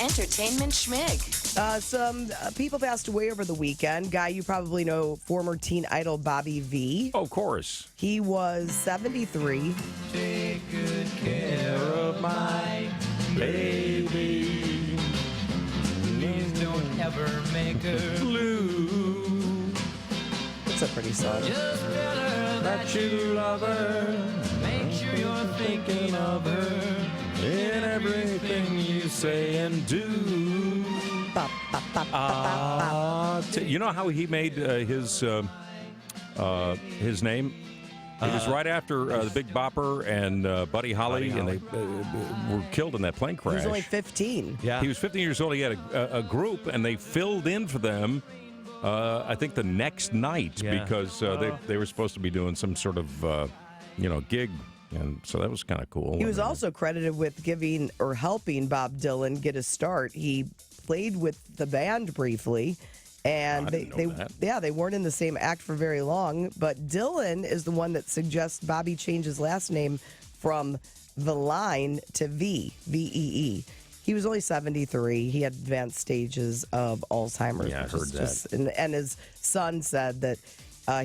Entertainment Schmig. Some people passed away over the weekend. Guy you probably know, former teen idol Bobby V. Oh, of course. He was 73. Take good care of my baby. Please don't ever make her blue. It's a pretty song. Just tell her that you love her. Make sure you're thinking of her in everything you say and do. You know how he made his name? It was right after the Big Bopper and Buddy Holly, and they were killed in that plane crash. He was only 15. Yeah. He was 15 years old. He had a group, and they filled in for them, I think, the next night because they were supposed to be doing some sort of, gig. And so that was kind of cool. He was also credited with giving or helping Bob Dylan get his start. He played with the band briefly, and they weren't in the same act for very long. But Dylan is the one that suggests Bobby change his last name from The Line to V-E-E. He was only 73. He had advanced stages of Alzheimer's. Yeah, I heard that. And his son said that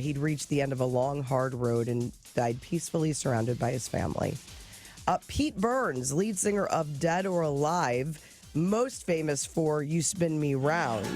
he'd reached the end of a long, hard road and died peacefully surrounded by his family. Pete Burns, lead singer of Dead or Alive, most famous for You Spin Me Round.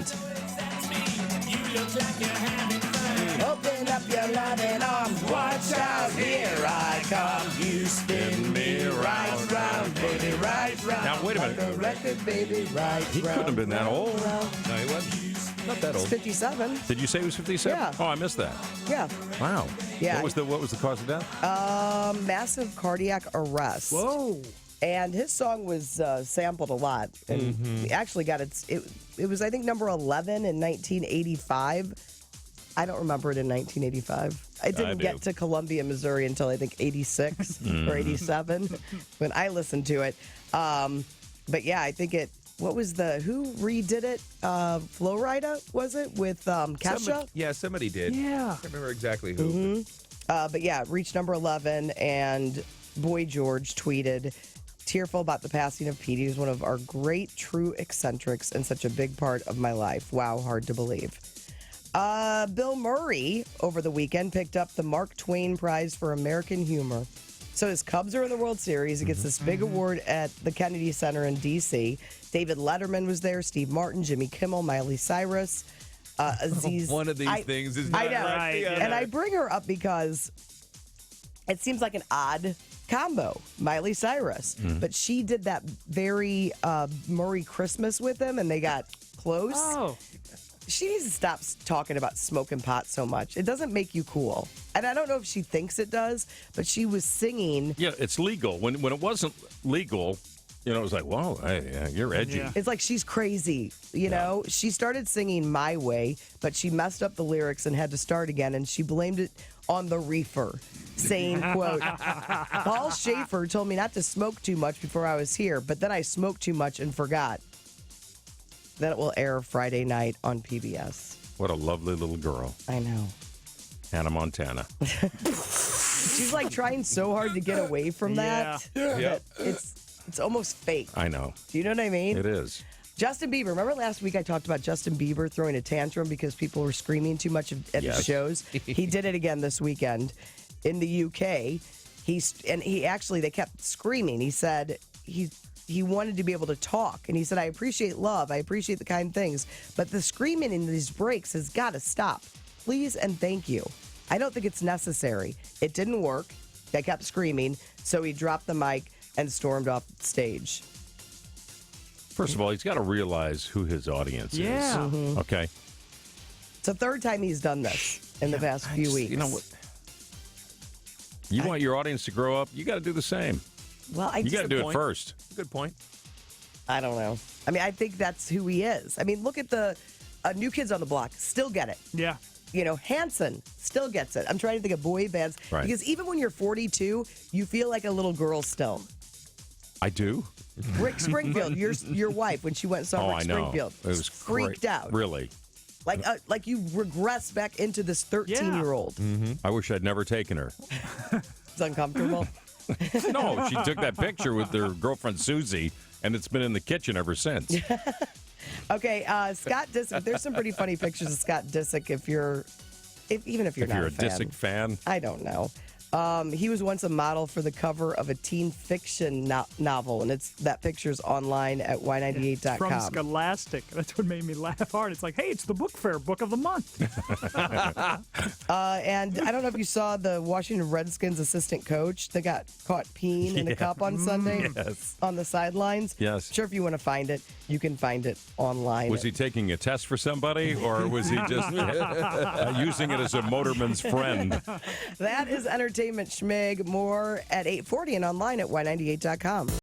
Open up your loving arms, watch out, here I come. You spin me right round, baby, right round. Now, wait a minute. Like a record, baby, right He couldn't have been that old. No, he wasn't. Not that old. 57. Did you say he was 57? Yeah. Oh, I missed that. Yeah. Wow. Yeah. What was the cause of death? Massive cardiac arrest. Whoa. And his song was sampled a lot. And he actually got it was, I think, number 11 in 1985. I don't remember it in 1985. I didn't get to Columbia, Missouri until I think 86 or 87 when I listened to it. But yeah, I think who redid it? Flo Rida, was it? With Kesha? Somebody did. Yeah. I can't remember exactly who. But yeah, it reached number 11, and Boy George tweeted, tearful about the passing of Pete. He was one of our great true eccentrics and such a big part of my life. Wow, hard to believe. Bill Murray over the weekend picked up the Mark Twain Prize for American Humor. So his Cubs are in the World Series. He gets this big award at the Kennedy Center in D.C. David Letterman was there, Steve Martin, Jimmy Kimmel, Miley Cyrus, Aziz. One of these things is not I know. like the other. And I bring her up because it seems like an odd combo, Miley Cyrus. But she did that very Murray Christmas with him, and they got close. Oh. She needs to stop talking about smoking pot so much. It doesn't make you cool. And I don't know if she thinks it does, but she was singing. Yeah, it's legal. When it wasn't legal, it was like, whoa, hey, you're edgy. Yeah. It's like she's crazy, you know? She started singing My Way, but she messed up the lyrics and had to start again, and she blamed it on the reefer, saying, quote, Paul Schaefer told me not to smoke too much before I was here, but then I smoked too much and forgot. Then it will air Friday night on PBS. What a lovely little girl. I know. Hannah Montana. She's like trying so hard to get away from that. Yep. It's almost fake. I know. Do you know what I mean? It is. Justin Bieber. Remember last week I talked about Justin Bieber throwing a tantrum because people were screaming too much at the shows? He did it again this weekend in the UK. They kept screaming. He said he wanted to be able to talk. And he said, I appreciate love. I appreciate the kind things. But the screaming in these breaks has got to stop. Please and thank you. I don't think it's necessary. It didn't work. They kept screaming. So he dropped the mic and stormed off stage. First of all, he's got to realize who his audience is. Yeah. Okay. It's the third time he's done this in the past few weeks. You know what? You want your audience to grow up, you got to do the same. Well, you got to do it first. Good point. I don't know. I mean, I think that's who he is. I mean, look at the New Kids on the Block. Still get it. Yeah. Hanson still gets it. I'm trying to think of boy bands. Right. Because even when you're 42, you feel like a little girl still. I do. Rick Springfield, your wife, when she went and saw Rick I know. Springfield, It was freaked out. Really. Like you regress back into this 13-year-old. I wish I'd never taken her. It's uncomfortable. No, she took that picture with her girlfriend Susie, and it's been in the kitchen ever since. Okay, Scott Disick. There's some pretty funny pictures of Scott Disick even if you're not a Disick fan. I don't know. He was once a model for the cover of a teen fiction novel, and that picture's online at y98.com. From Scholastic. That's what made me laugh hard. It's like, hey, it's the book fair book of the month. And I don't know if you saw the Washington Redskins assistant coach that got caught peeing in a cup on Sunday on the sidelines. Yes. Sure, if you want to find it, you can find it online. Was he taking a test for somebody, or was he just using it as a motorman's friend? That is entertainment, Schmig. More at 8:40 and online at y98.com.